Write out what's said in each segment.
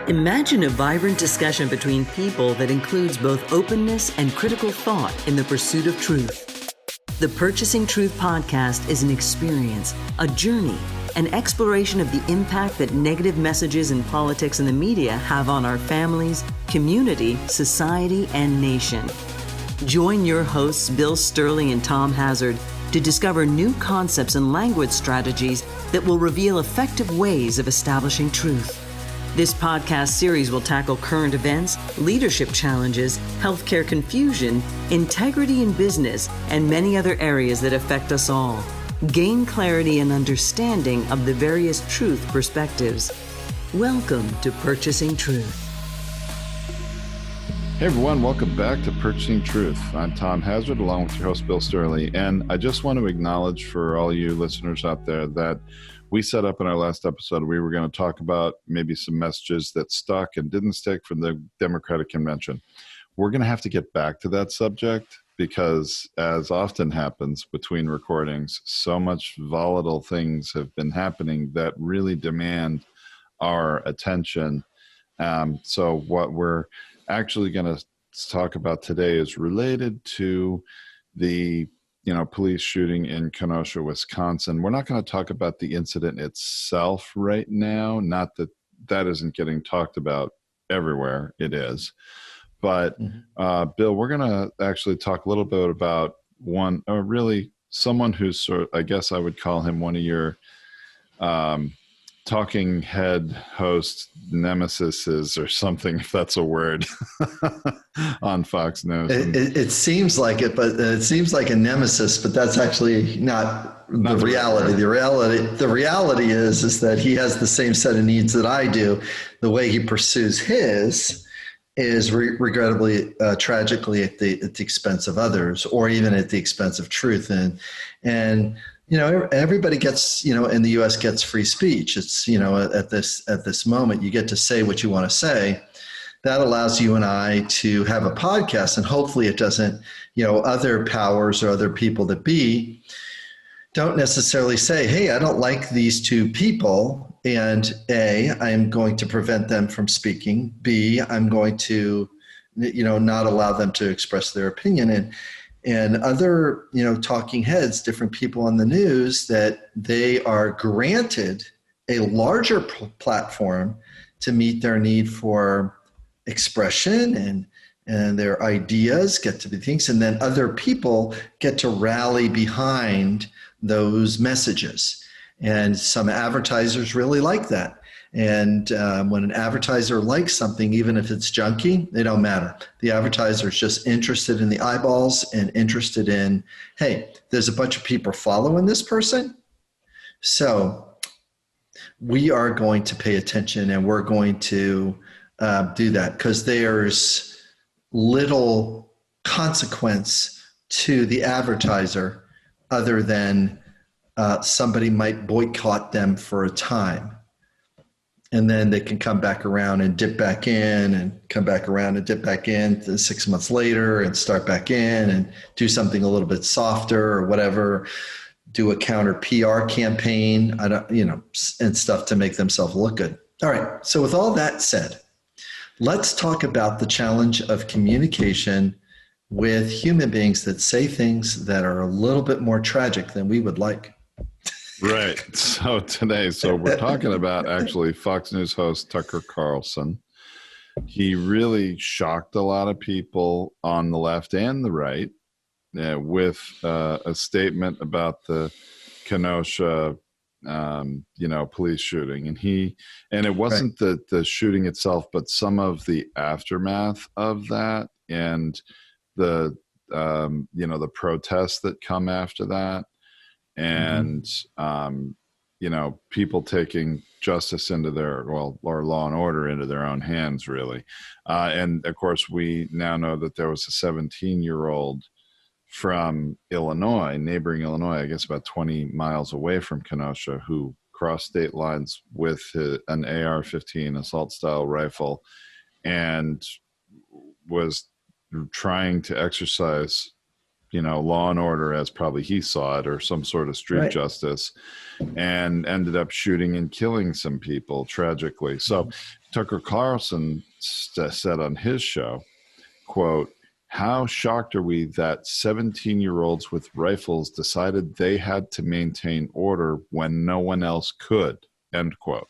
Imagine a vibrant discussion between people that includes both openness and critical thought in the pursuit of truth. The Purchasing Truth podcast is an experience, a journey, an exploration of the impact that negative messages in politics and the media have on our families, community, society, and nation. Join your hosts, Bill Stierle and Tom Hazard, to discover new concepts and language strategies that will reveal effective ways of establishing truth. This podcast series will tackle current events, leadership challenges, healthcare confusion, integrity in business, and many other areas that affect us all. Gain clarity and understanding of the various truth perspectives. Welcome to Purchasing Truth. Hey everyone, welcome back to Purchasing Truth. I'm Tom Hazard along with your host Bill Stierle, and I just want to acknowledge for all you listeners out there that we set up in our last episode, we were going to talk about maybe some messages that stuck and didn't stick from the Democratic convention. We're going to have to get back to that subject because, as often happens between recordings, so much volatile things have been happening that really demand our attention. So what we're actually going to talk about today is related to the police shooting in Kenosha, Wisconsin. We're not going to talk about the incident itself right now. Not that that isn't getting talked about everywhere. It is. But Bill, we're going to actually talk a little bit about someone who's sort of, I guess I would call him one of your talking head host nemesises or something, if that's a word, on Fox News. It seems like it, but it seems like a nemesis, but that's actually not the reality. The reality is that he has the same set of needs that I do. The way he pursues his is regrettably, tragically at the expense of others, or even at the expense of truth. And everybody gets, in the U.S. gets free speech. It's, at this moment, you get to say what you want to say. That allows you and I to have a podcast, and hopefully it doesn't, other powers or other people that be don't necessarily say, hey, I don't like these two people, and A, I am going to prevent them from speaking. B, I'm going to, not allow them to express their opinion. And other, talking heads, different people on the news, that they are granted a larger platform to meet their need for expression and their ideas get to be things. And then other people get to rally behind those messages. And some advertisers really like that. And when an advertiser likes something, even if it's junky, they don't matter. The advertiser is just interested in the eyeballs and interested in, hey, there's a bunch of people following this person. So we are going to pay attention, and we're going to do that because there's little consequence to the advertiser other than somebody might boycott them for a time. And then they can come back around and dip back in and come back around and dip back in 6 months later and start back in and do something a little bit softer or whatever, do a counter PR campaign, and stuff to make themselves look good. All right. So with all that said, let's talk about the challenge of communication with human beings that say things that are a little bit more tragic than we would like. Right. So we're talking about actually Fox News host Tucker Carlson. He really shocked a lot of people on the left and the right with a statement about the Kenosha, police shooting. And it wasn't the shooting itself, but some of the aftermath of that and the protests that come after that. And, people taking justice into or law and order into their own hands, really. And of course, we now know that there was a 17-year-old from Illinois, neighboring Illinois, I guess about 20 miles away from Kenosha, who crossed state lines with an AR-15 assault-style rifle and was trying to exercise Law and Order as probably he saw it, or some sort of street justice, and ended up shooting and killing some people tragically. So Tucker Carlson said on his show, quote, "How shocked are we that 17-year-olds with rifles decided they had to maintain order when no one else could," end quote.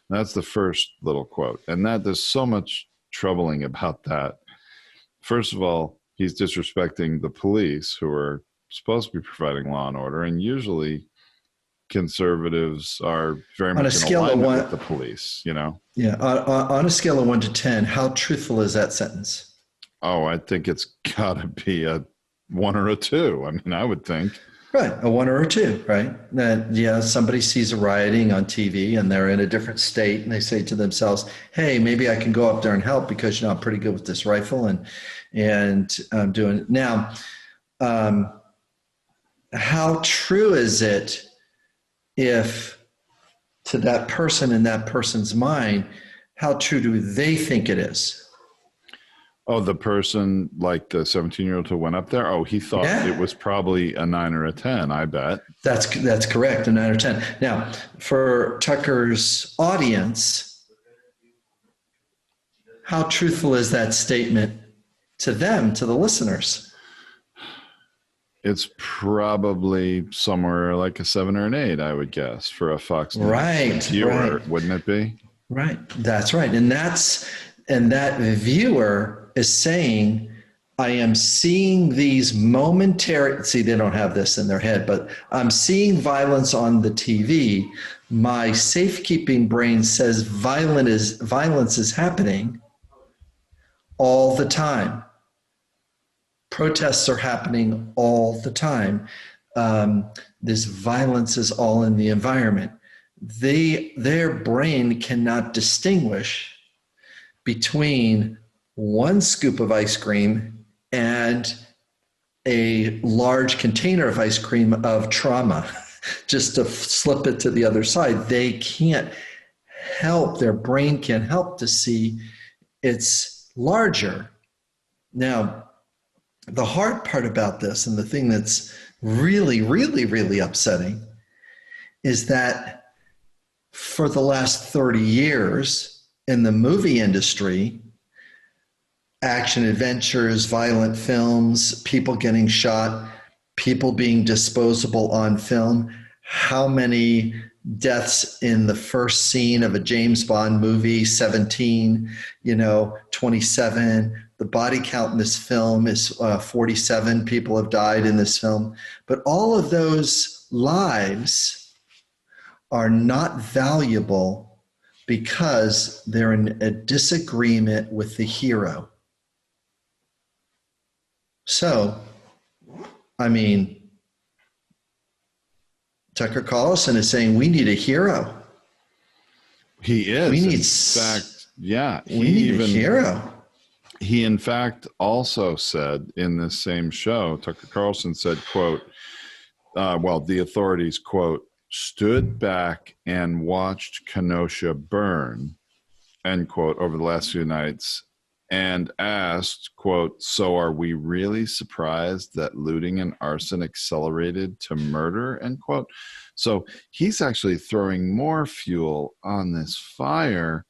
That's the first little quote. And that there's so much troubling about that. First of all, he's disrespecting the police, who are supposed to be providing law and order. And usually conservatives are very much in alignment with the police, Yeah. On a scale of 1 to 10, how truthful is that sentence? Oh, I think it's got to be a 1 or a 2. I mean, I would think. Right. A 1 or a 2, right? That, somebody sees a rioting on TV and they're in a different state and they say to themselves, hey, maybe I can go up there and help because, I'm pretty good with this rifle and I'm doing it. Now, how true is it if to that person in that person's mind, how true do they think it is? Oh, the person, like the 17-year-old who went up there? Oh, he thought it was probably a 9 or a 10, I bet. That's correct, a 9 or 10. Now, for Tucker's audience, how truthful is that statement to them, to the listeners? It's probably somewhere like a 7 or an 8, I would guess, for a Fox News viewer, wouldn't it be? Right, that's right. And that viewer is saying, I am seeing these momentary, see, they don't have this in their head, but I'm seeing violence on the TV. My safekeeping brain says violence is happening all the time. Protests are happening all the time. This violence is all in the environment. Their brain cannot distinguish between one scoop of ice cream and a large container of ice cream of trauma, just to slip it to the other side. They can't help, their brain can't help to see it's larger. Now, the hard part about this, and the thing that's really, really, really upsetting, is that for the last 30 years in the movie industry, action adventures, violent films, people getting shot, people being disposable on film, how many deaths in the first scene of a James Bond movie, 17, 27. The body count in this film is 47 people have died in this film. But all of those lives are not valuable because they're in a disagreement with the hero. So, Tucker Carlson is saying we need a hero. He is. We need, in fact, yeah. We need a hero. He, in fact, also said in this same show, Tucker Carlson said, quote, the authorities, quote, stood back and watched Kenosha burn, end quote, over the last few nights, and asked, quote, so are we really surprised that looting and arson accelerated to murder, end quote. So he's actually throwing more fuel on this fire,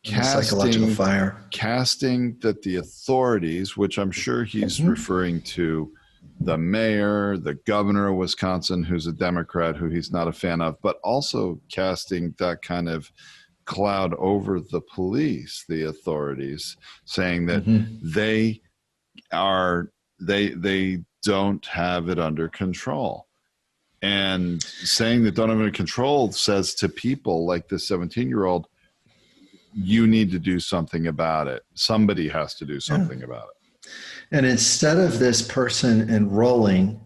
psychological fire, casting that the authorities, which I'm sure he's referring to the mayor, the governor of Wisconsin, who's a Democrat, who he's not a fan of, but also casting that kind of cloud over the police, the authorities, saying that they don't have it under control. And saying that don't have it under control says to people like this 17-year-old, you need to do something about it. Somebody has to do something about it. And instead of this person enrolling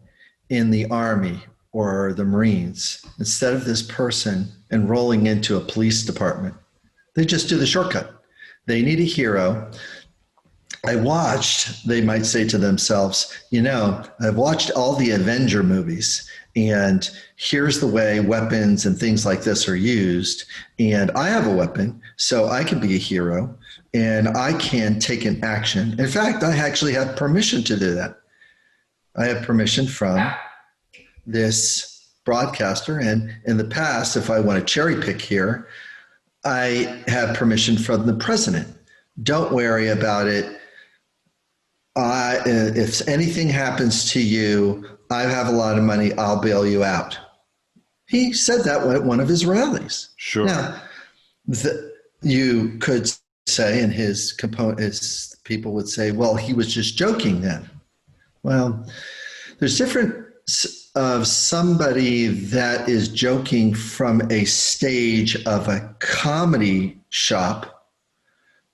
in the Army or the Marines, instead of this person enrolling into a police department, they just do the shortcut. They need a hero. They might say to themselves, I've watched all the Avenger movies, and here's the way weapons and things like this are used. And I have a weapon, so I can be a hero, and I can take an action. In fact, I actually have permission to do that. I have permission from this broadcaster. And in the past, if I want to cherry pick here, I have permission from the president. Don't worry about it. If anything happens to you, I have a lot of money. I'll bail you out. He said that at one of his rallies. Sure. Now, you could say, and his people would say, well, he was just joking then. Well, there's difference of somebody that is joking from a stage of a comedy shop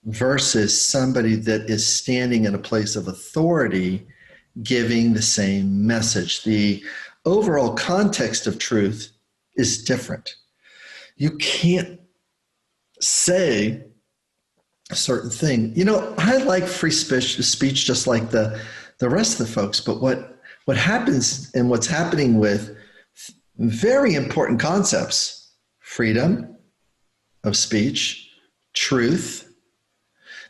versus somebody that is standing in a place of authority giving the same message. The overall context of truth is different. You can't say a certain thing. I like free speech just like the rest of the folks, but what happens and what's happening with very important concepts, freedom of speech, truth,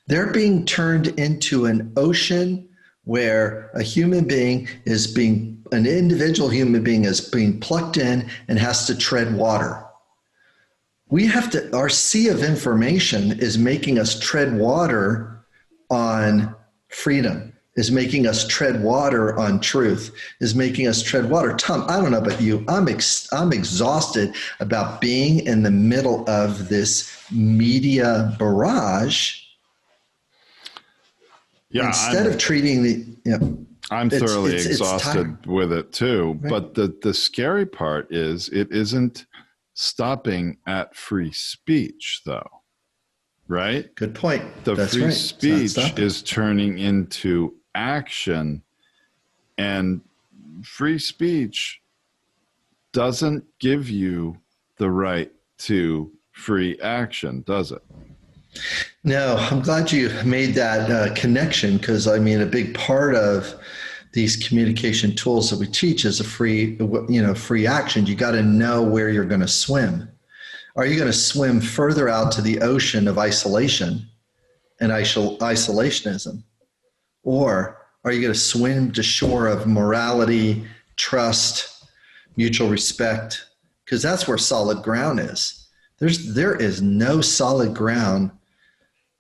they're being turned into an ocean where an individual human being is being plucked in and has to tread water. Our sea of information is making us tread water on freedom, is making us tread water on truth, is making us tread water. Tom, I don't know about you. I'm exhausted about being in the middle of this media barrage. Yeah, instead of treating I'm thoroughly exhausted with it too. Right. But the scary part is it isn't stopping at free speech, though. Right? Good point. That's free speech is turning into action, and free speech doesn't give you the right to free action, does it? No, I'm glad you made that connection, because a big part of these communication tools that we teach is a free action. You got to know where you're going to swim. Are you going to swim further out to the ocean of isolation and isolationism? Or are you going to swim to shore of morality, trust, mutual respect? Because that's where solid ground is. There is no solid ground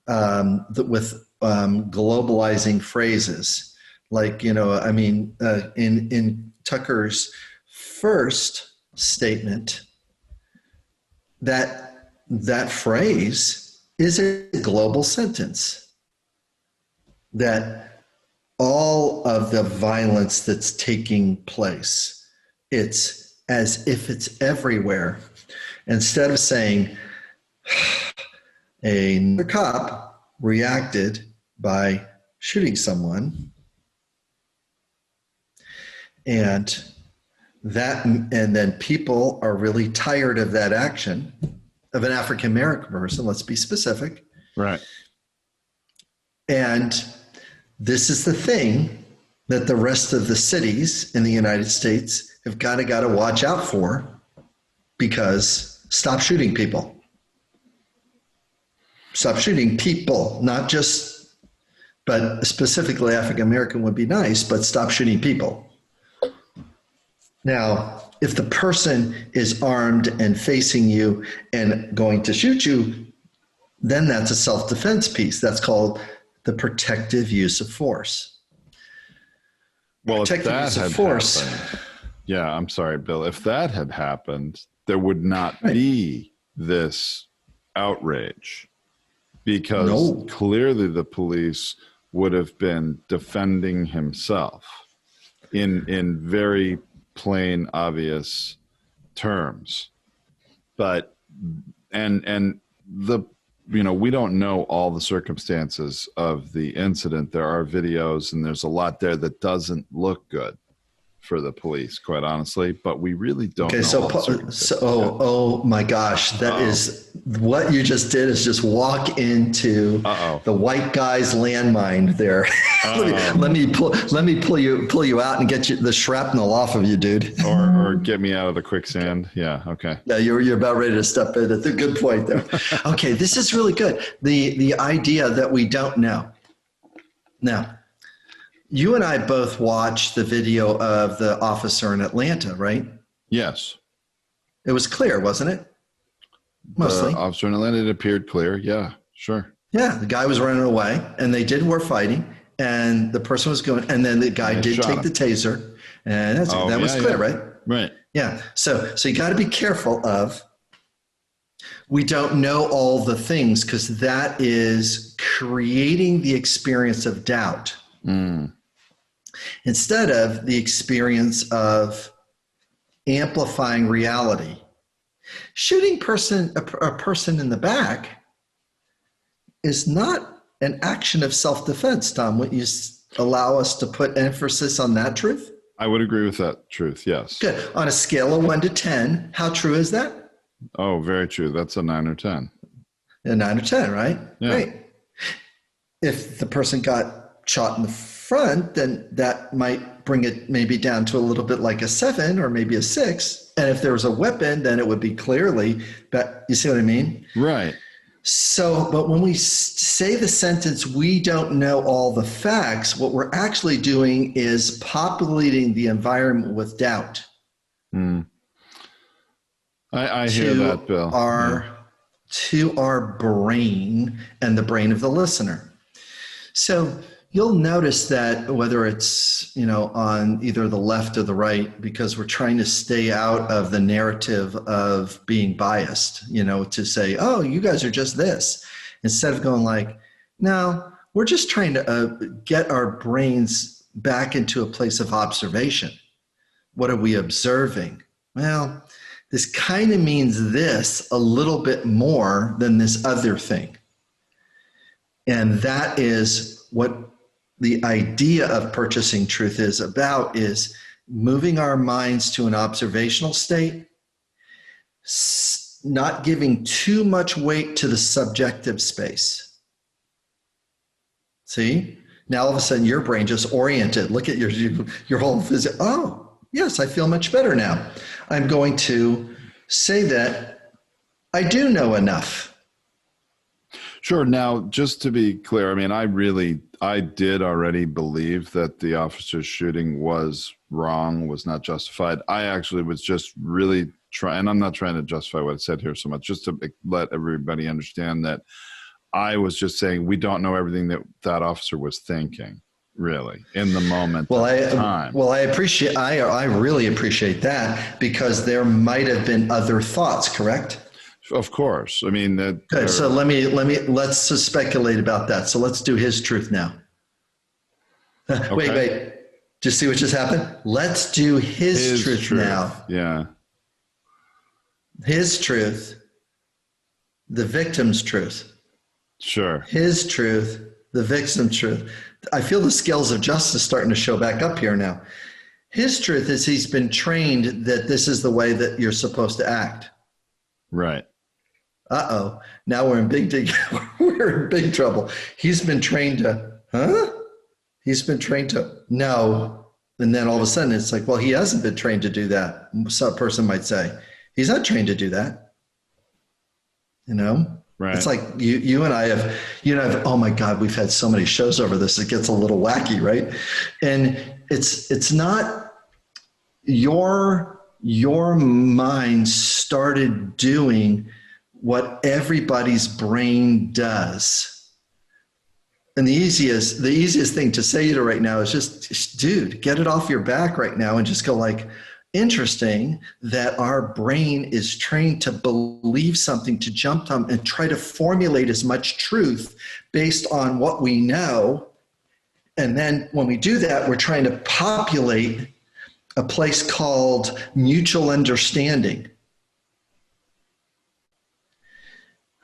with globalizing phrases. Like, in Tucker's first statement, that phrase is a global sentence. That all of the violence that's taking place, it's as if it's everywhere. Instead of saying another cop reacted by shooting someone, and then people are really tired of that action of an African American person. Let's be specific. Right. And this is the thing that the rest of the cities in the United States have got to watch out for, because stop shooting people. Stop shooting people, not just, but specifically African American would be nice, but stop shooting people. Now, if the person is armed and facing you and going to shoot you, then that's a self-defense piece. That's called the protective use of force. Well, protective use of force. Happened, yeah, I'm sorry, Bill. If that had happened, there would not be this outrage, because clearly the police would have been defending himself in very plain, obvious terms. But we don't know all the circumstances of the incident. There are videos, and there's a lot there that doesn't look good for the police, quite honestly, but we really don't know. Oh my gosh, that is what you just did, is just walk into the white guy's landmine there. let me pull you out and get the shrapnel off of you, dude. or get me out of the quicksand. Yeah, okay. Yeah, you're about ready to step in. That's a good point there. Okay, this is really good. The idea that we don't know. Now, You and I both watched the video of the officer in Atlanta, right? Yes. It was clear, wasn't it? Mostly. The officer in Atlanta, it appeared clear. Yeah, sure. Yeah, the guy was running away, and they were fighting, and the person was going, and then the guy did take the taser, and that was clear, right? Right. Yeah. So you got to be careful of. We don't know all the things because that is creating the experience of doubt instead of the experience of amplifying reality. Shooting a person in the back is not an action of self-defense, Tom. Would you allow us to put emphasis on that truth? I would agree with that truth, yes. Good. On a scale of 1 to 10, how true is that? Oh, very true. That's a 9 or 10. A 9 or 10, right? Yeah. Great. If the person got shot in the front, then that might bring it maybe down to a little bit like a 7 or maybe a 6. And if there was a weapon, then it would be clearly, but you see what I mean? Right. So, but when we say the sentence, we don't know all the facts, what we're actually doing is populating the environment with doubt. I hear that, Bill. To our brain and the brain of the listener. So you'll notice that whether it's, on either the left or the right, because we're trying to stay out of the narrative of being biased, to say, oh, you guys are just this, instead of going like, no, we're just trying to get our brains back into a place of observation. What are we observing? Well, this kind of means this a little bit more than this other thing. And that is what the idea of purchasing truth is about, is moving our minds to an observational state, not giving too much weight to the subjective space. See? Now all of a sudden your brain just oriented. Look at your whole physics. Oh, yes, I feel much better now. I'm going to say that I do know enough. Sure. Now, just to be clear, I mean, I did already believe that the officer's shooting was wrong, was not justified. I actually was just really and I'm not trying to justify what I said here so much, just to let everybody understand that I was just saying we don't know everything that officer was thinking, really, in the moment. Time. Well, I really appreciate that, because there might have been other thoughts, correct? Of course. I mean, good. So let's speculate about that. So let's do his truth now. Okay. Wait. Do you see what just happened? Let's do his truth now. Yeah. His truth, the victim's truth. Sure. His truth, the victim's truth. I feel the scales of justice starting to show back up here now. His truth is he's been trained that this is the way that you're supposed to act. Right. Uh-oh. Now we're in big trouble. He's been trained to, He's been trained to, no. And then all of a sudden it's like, well, he hasn't been trained to do that. Some person might say, he's not trained to do that. Right. It's like you and I have, oh my God, we've had so many shows over this. It gets a little wacky, right? And it's not your mind started doing what everybody's brain does. And the easiest thing to say to you right now is just, dude, get it off your back right now and just go like, interesting that our brain is trained to believe something, to jump on and try to formulate as much truth based on what we know. And then when we do that, we're trying to populate a place called mutual understanding.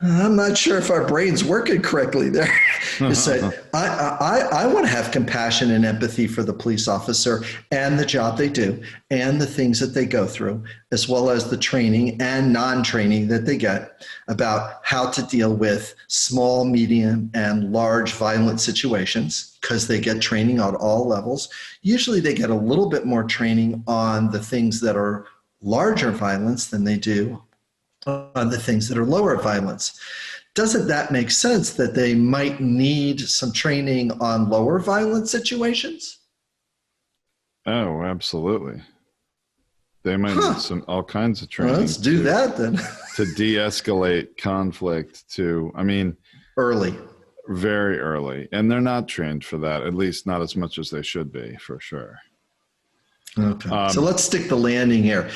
I'm not sure if our brain's working correctly there. It's like, I want to have compassion and empathy for the police officer and the job they do and the things that they go through, as well as the training and non-training that they get about how to deal with small, medium, and large violent situations, because they get training on all levels. Usually they get a little bit more training on the things that are larger violence than they do on the things that are lower violence. Doesn't that make sense that they might need some training on lower violence situations? Oh, absolutely. They might need all kinds of training. Well, let's do that then. To de-escalate conflict Early. very early. And they're not trained for that, at least not as much as they should be, for sure. Okay. So let's stick the landing here.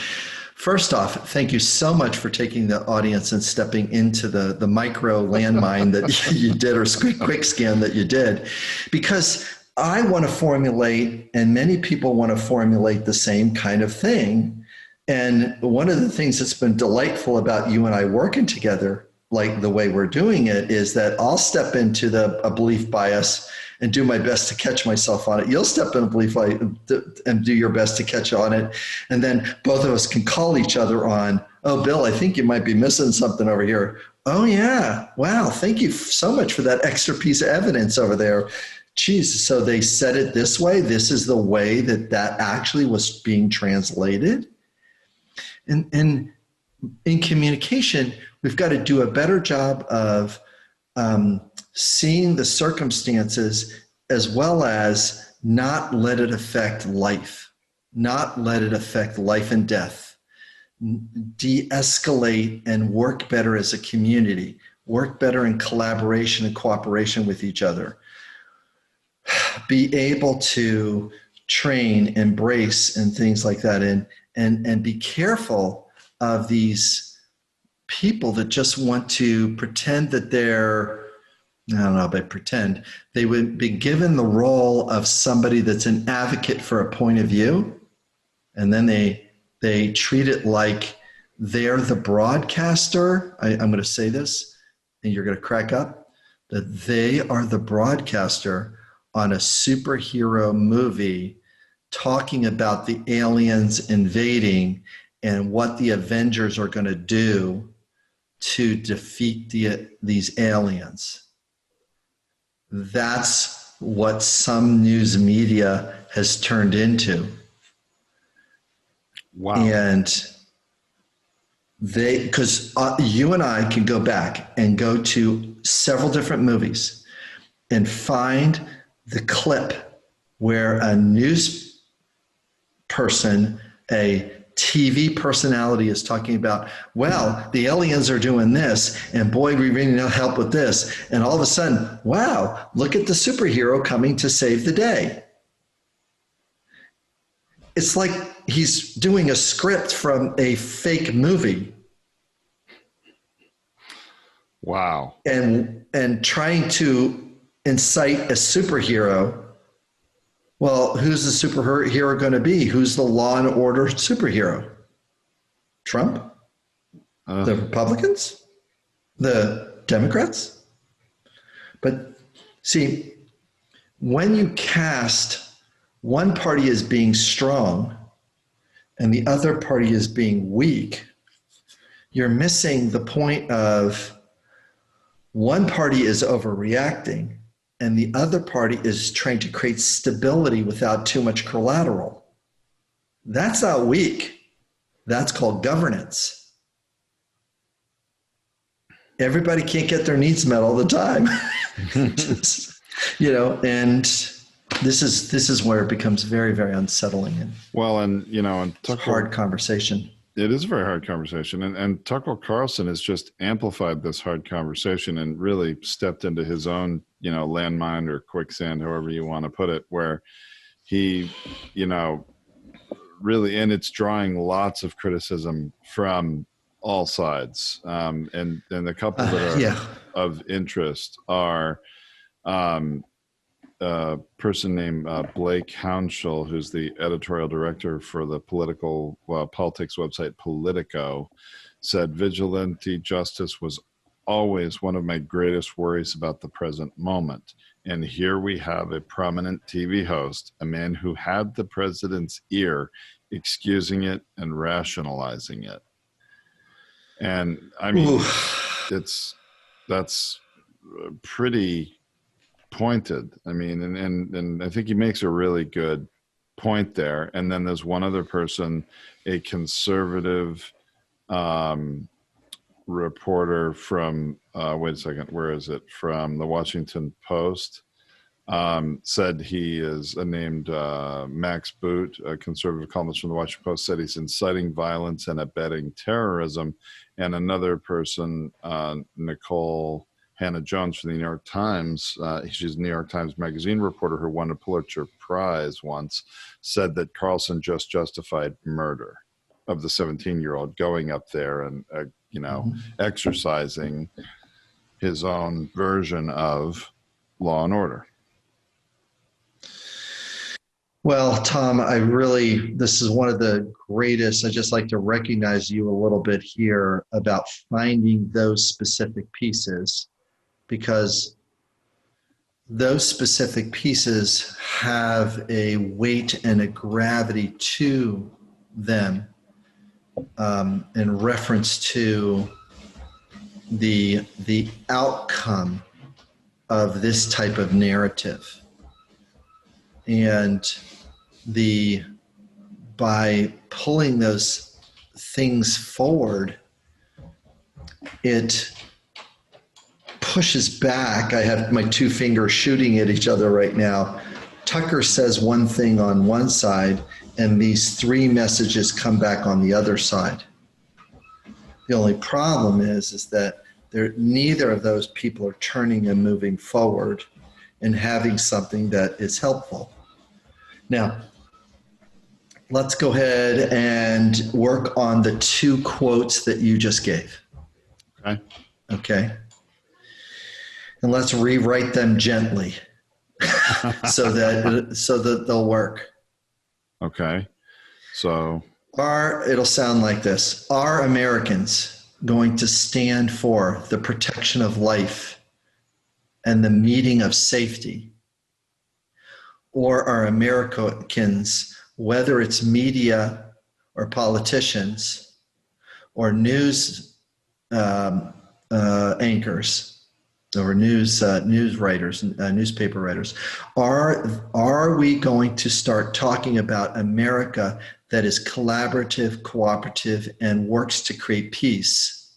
First off, thank you so much for taking the audience and stepping into the micro landmine that you did, or quick scan that you did, because I want to formulate, and many people want to formulate the same kind of thing. And one of the things that's been delightful about you and I working together, like the way we're doing it, is that I'll step into a belief bias and do my best to catch myself on it. You'll step in a belief and do your best to catch on it. And then both of us can call each other on, oh, Bill, I think you might be missing something over here. Oh, yeah. Wow. Thank you so much for that extra piece of evidence over there. Geez, so they said it this way. This is the way that actually was being translated. And in communication, we've got to do a better job of seeing the circumstances, as well as not let it affect life, not let it affect life and death. De-escalate and work better as a community, work better in collaboration and cooperation with each other. Be able to train, embrace, and things like that, and be careful of these people that just want to pretend that they're, I don't know, but pretend they would be given the role of somebody that's an advocate for a point of view, and then they treat it like they're the broadcaster. I'm going to say this, and you're going to crack up, that they are the broadcaster on a superhero movie talking about the aliens invading and what the Avengers are going to do to defeat these aliens. That's what some news media has turned into. Wow. And because you and I can go back and go to several different movies and find the clip where a news person, a TV personality, is talking about, well, the aliens are doing this, and boy, we really need help with this. And all of a sudden, wow, look at the superhero coming to save the day. It's like he's doing a script from a fake movie. Wow. And trying to incite a superhero. Well, who's the superhero going to be? Who's the law and order superhero? Trump? The Republicans? The Democrats? But see, when you cast one party as being strong and the other party as being weak, you're missing the point of one party is overreacting and the other party is trying to create stability without too much collateral. That's not weak. That's called governance. Everybody can't get their needs met all the time. And this is where it becomes very, very unsettling. And it's a hard conversation. It is a very hard conversation. And Tucker Carlson has just amplified this hard conversation and really stepped into his own, landmine or quicksand, however you want to put it, where he, really, and it's drawing lots of criticism from all sides. And the couple that are of interest are a person named Blake Hounshell, who's the editorial director for the politics website Politico, said vigilante justice was always one of my greatest worries about the present moment. And here we have a prominent TV host, a man who had the president's ear, excusing it and rationalizing it. And I mean, that's pretty pointed. I mean, and I think he makes a really good point there. And then there's one other person, a conservative reporter from, wait a second, where is it? From the Washington Post, said he is named Max Boot, a conservative columnist from the Washington Post, said he's inciting violence and abetting terrorism. And another person, Nicole Hannah-Jones from the New York Times, she's a New York Times Magazine reporter who won a Pulitzer Prize once, said that Carlson just justified murder of the 17-year-old going up there and, exercising his own version of law and order. Well, Tom, this is one of the greatest. I just like to recognize you a little bit here about finding those specific pieces, because those specific pieces have a weight and a gravity to them in reference to the outcome of this type of narrative. And by pulling those things forward, it pushes back. I have my two fingers shooting at each other right now. Tucker says one thing on one side, and these three messages come back on the other side. The only problem is that neither of those people are turning and moving forward and having something that is helpful. Now, let's go ahead and work on the two quotes that you just gave. Okay. And let's rewrite them gently so that they'll work. Okay. So it'll sound like this. Are Americans going to stand for the protection of life and the meeting of safety? Or are Americans, whether it's media or politicians or news anchors or news writers, newspaper writers, are we going to start talking about America that is collaborative, cooperative, and works to create peace,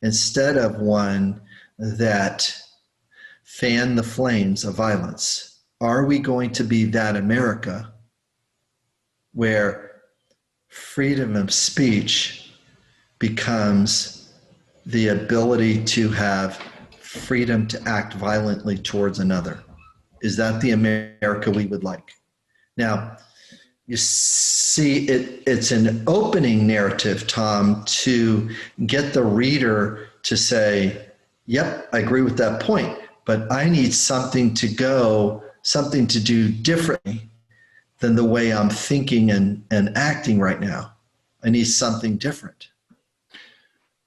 instead of one that fan the flames of violence? Are we going to be that America where freedom of speech becomes the ability to have freedom to act violently towards another? Is that the America we would like? Now, you see, it's an opening narrative, Tom, to get the reader to say, yep, I agree with that point, but I need something to do differently than the way I'm thinking and acting right now. I need something different.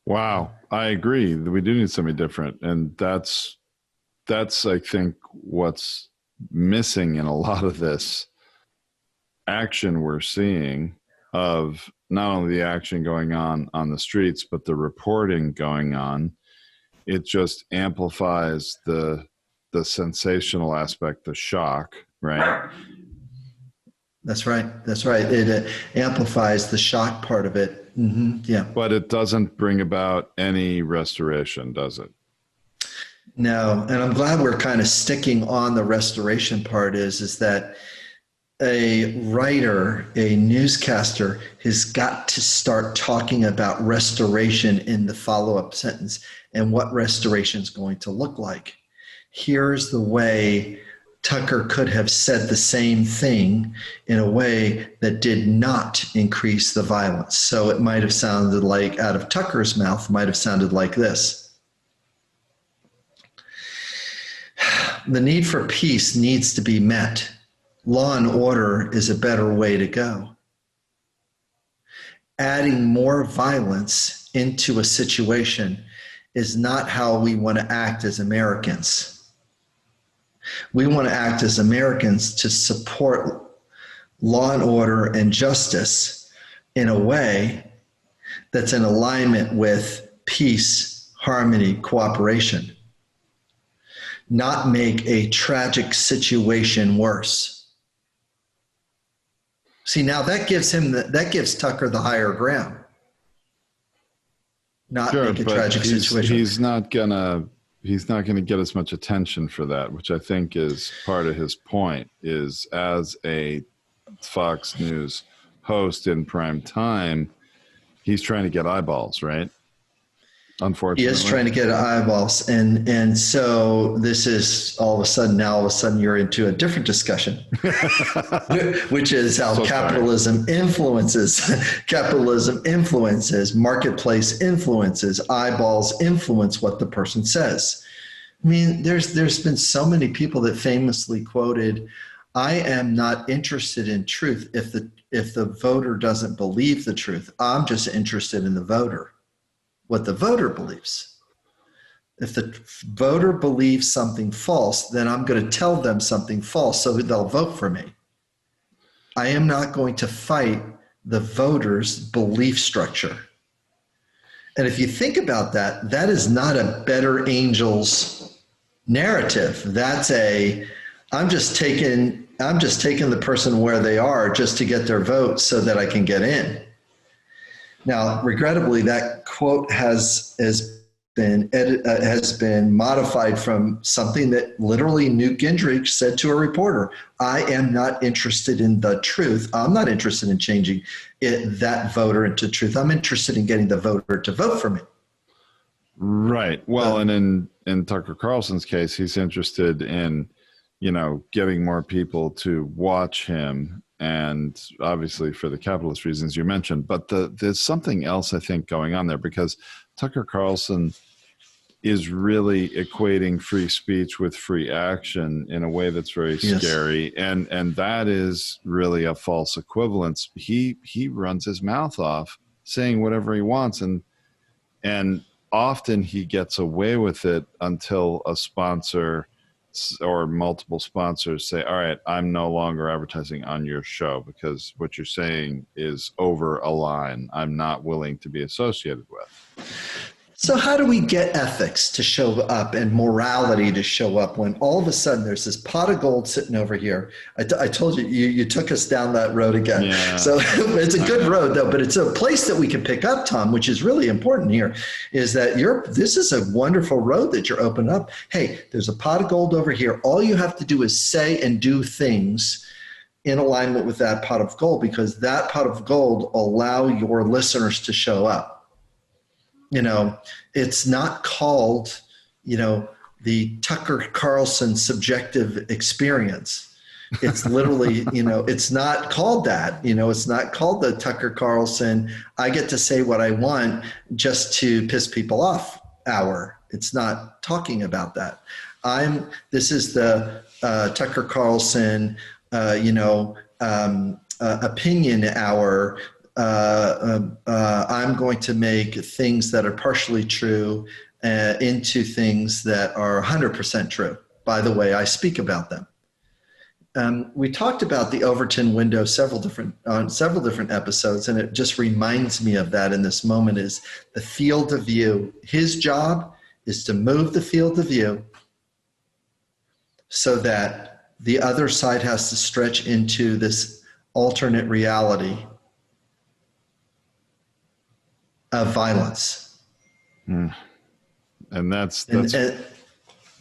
Wow, I agree. We do need something different. And that's I think, what's missing in a lot of this action we're seeing, of not only the action going on the streets, but the reporting going on. It just amplifies the sensational aspect, the shock, right? That's right. It amplifies the shock part of it. Mm-hmm. Yeah. But it doesn't bring about any restoration, does it? No. And I'm glad we're kind of sticking on the restoration part is that a writer, a newscaster has got to start talking about restoration in the follow-up sentence and what restoration is going to look like. Here's the way Tucker could have said the same thing in a way that did not increase the violence. So it might have sounded like, out of Tucker's mouth, might have sounded like this. The need for peace needs to be met. Law and order is a better way to go. Adding more violence into a situation is not how we want to act as Americans. We want to act as Americans to support law and order and justice in a way that's in alignment with peace, harmony, cooperation. Not make a tragic situation worse. See, now that gives Tucker the higher ground. Not sure, make a tragic situation. He's not gonna he's not going to get as much attention for that, which I think is part of his point, is as a Fox News host in prime time, he's trying to get eyeballs, right? Unfortunately. He is trying to get eyeballs. And so this is all of a sudden you're into a different discussion, which is how capitalism influences, marketplace influences, eyeballs influence what the person says. I mean, there's been so many people that famously quoted, I am not interested in truth if the voter doesn't believe the truth. I'm just interested in the voter. What the voter believes. If the voter believes something false, then I'm going to tell them something false so they'll vote for me. I am not going to fight the voter's belief structure. And if you think about that, that is not a better angels narrative. That's I'm just taking the person where they are just to get their vote so that I can get in. Now, regrettably, that quote has been modified from something that literally Newt Gingrich said to a reporter. I am not interested in the truth. I'm not interested in changing that voter into truth. I'm interested in getting the voter to vote for me. Right. Well, and in Tucker Carlson's case, he's interested in, getting more people to watch him. And obviously for the capitalist reasons you mentioned, but there's something else I think going on there, because Tucker Carlson is really equating free speech with free action in a way that's very scary. And that is really a false equivalence. He runs his mouth off saying whatever he wants. And often he gets away with it until a sponsor or multiple sponsors say, all right, I'm no longer advertising on your show because what you're saying is over a line I'm not willing to be associated with. So how do we get ethics to show up and morality to show up when all of a sudden there's this pot of gold sitting over here? I told you, you took us down that road again. Yeah. So it's a good road though, but it's a place that we can pick up, Tom, which is really important here, is that this is a wonderful road that you're opening up. Hey, there's a pot of gold over here. All you have to do is say and do things in alignment with that pot of gold, because that pot of gold will allow your listeners to show up. It's not called, the Tucker Carlson subjective experience. It's literally, it's not called that. It's not called the Tucker Carlson, I get to say what I want just to piss people off hour. It's not talking about that. This is the Tucker Carlson, opinion hour. I'm going to make things that are partially true into things that are 100% true. By the way, I speak about them. We talked about the Overton window on several different episodes, and it just reminds me of that in this moment is the field of view. His job is to move the field of view so that the other side has to stretch into this alternate reality of violence. And that's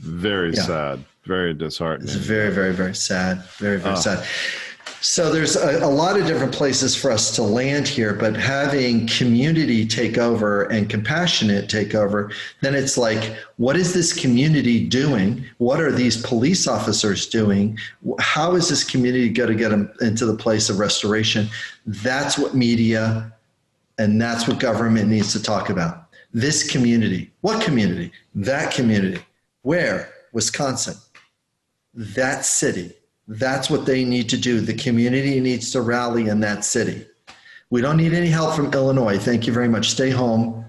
very sad, very disheartening. It's very, very, very sad. Very, very sad. So there's a lot of different places for us to land here, but having community take over and compassionate take over, then it's like, what is this community doing? What are these police officers doing? How is this community going to get them into the place of restoration? That's what media and that's what government needs to talk about. This community. What community? That community. Where? Wisconsin. That city. That's what they need to do. The community needs to rally in that city. We don't need any help from Illinois. Thank you very much. Stay home.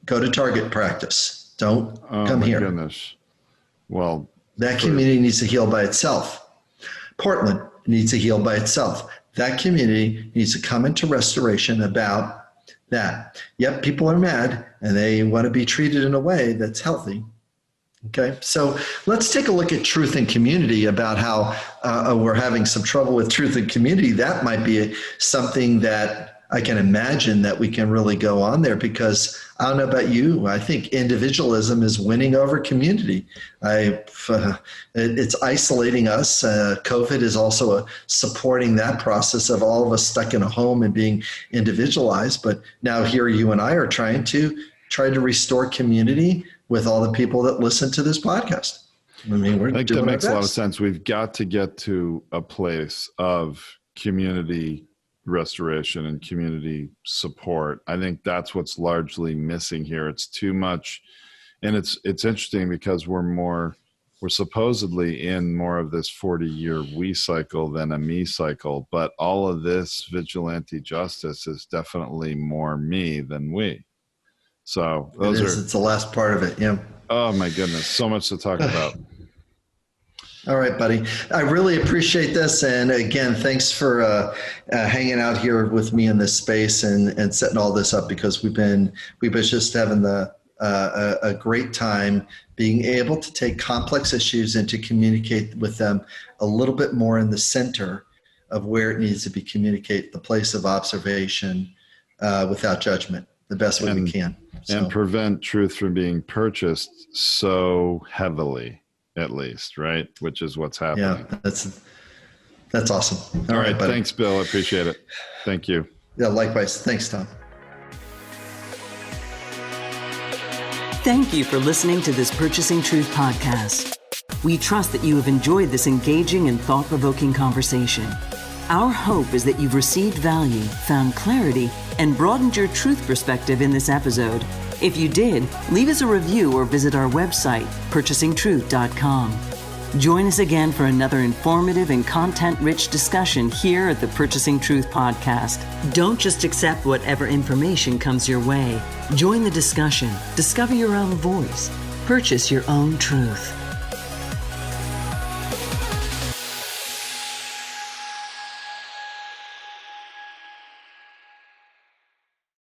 Go to target practice. Don't come here. Goodness. Well, that community needs to heal by itself. Portland needs to heal by itself. That community needs to come into restoration about that. Yep, people are mad and they want to be treated in a way that's healthy. Okay, so let's take a look at truth and community, about how we're having some trouble with truth and community. That might be something that I can imagine that we can really go on there, because I don't know about you, I think individualism is winning over community. It's isolating us. COVID is also supporting that process of all of us stuck in a home and being individualized. But now here you and I are trying to restore community with all the people that listen to this podcast. I think that makes a lot of sense. We've got to get to a place of community restoration and community support. I think that's what's largely missing here. It's too much. And it's interesting because we're supposedly in more of this 40-year we cycle than a me cycle, but all of this vigilante justice is definitely more me than we. So it's the last part of it. Yeah. Oh my goodness. So much to talk about. All right, buddy. I really appreciate this. And again, thanks for hanging out here with me in this space and setting all this up, because we've been just having a great time being able to take complex issues and to communicate with them a little bit more in the center of where it needs to be communicated, the place of observation, without judgment, the best way we can. And prevent truth from being purchased so heavily. At least, right? Which is what's happening. Yeah, that's awesome. All right, buddy. Thanks, Bill. I appreciate it. Thank you. Yeah, likewise. Thanks, Tom. Thank you for listening to this Purchasing Truth podcast. We trust that you have enjoyed this engaging and thought-provoking conversation. Our hope is that you've received value, found clarity, and broadened your truth perspective in this episode. If you did, leave us a review or visit our website, purchasingtruth.com. Join us again for another informative and content-rich discussion here at the Purchasing Truth podcast. Don't just accept whatever information comes your way. Join the discussion. Discover your own voice. Purchase your own truth.